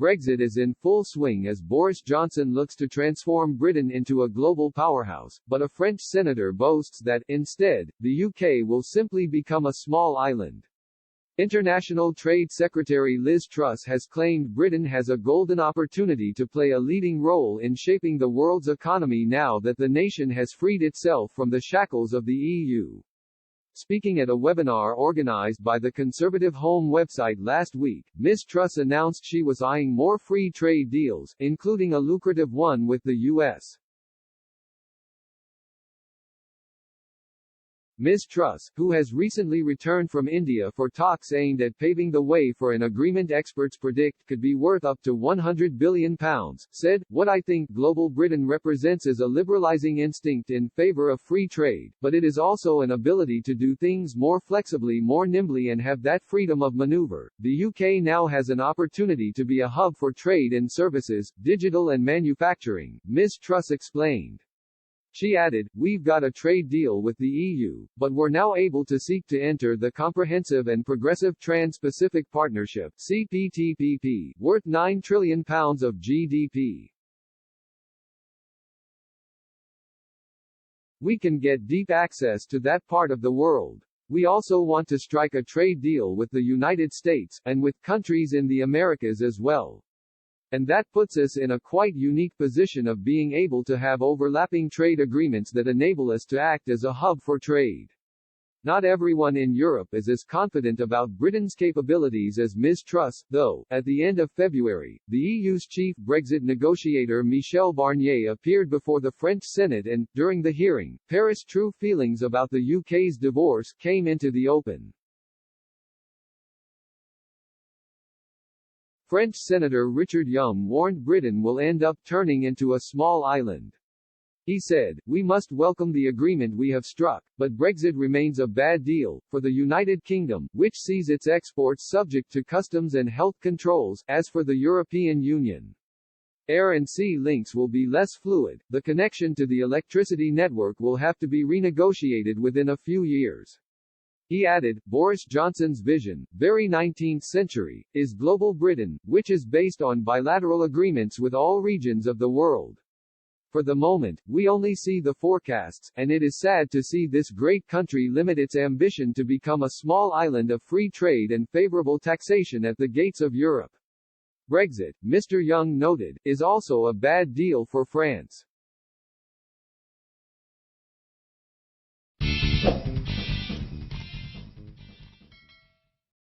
Brexit is in full swing as Boris Johnson looks to transform Britain into a global powerhouse, but a French senator boasts that, instead, the UK will simply become a small island. International Trade Secretary Liz Truss has claimed Britain has a golden opportunity to play a leading role in shaping the world's economy now that the nation has freed itself from the shackles of the EU. Speaking at a webinar organized by the conservative Home website last week, Ms. Truss announced she was eyeing more free trade deals, including a lucrative one with the U.S. Ms. Truss, who has recently returned from India for talks aimed at paving the way for an agreement experts predict could be worth up to £100 billion, said, "What I think global Britain represents is a liberalizing instinct in favor of free trade, but it is also an ability to do things more flexibly, more nimbly and have that freedom of maneuver. The UK now has an opportunity to be a hub for trade in services, digital and manufacturing," Ms. Truss explained. She added, "We've got a trade deal with the EU, but we're now able to seek to enter the Comprehensive and Progressive Trans-Pacific Partnership (CPTPP), worth £9 trillion of GDP. We can get deep access to that part of the world. We also want to strike a trade deal with the United States, and with countries in the Americas as well. And that puts us in a quite unique position of being able to have overlapping trade agreements that enable us to act as a hub for trade. Not everyone in Europe is as confident about Britain's capabilities as Ms. Truss, though. At the end of February, the EU's chief Brexit negotiator Michel Barnier appeared before the French Senate and, during the hearing, Paris' true feelings about the UK's divorce came into the open. French Senator Richard Young warned Britain will end up turning into a small island. He said, "We must welcome the agreement we have struck, but Brexit remains a bad deal for the United Kingdom, which sees its exports subject to customs and health controls. As for the European Union, air and sea links will be less fluid. The connection to the electricity network will have to be renegotiated within a few years." He added, "Boris Johnson's vision, very 19th century, is global Britain, which is based on bilateral agreements with all regions of the world. For the moment, we only see the forecasts, and it is sad to see this great country limit its ambition to become a small island of free trade and favorable taxation at the gates of Europe. Brexit," Mr. Young noted, "is also a bad deal for France.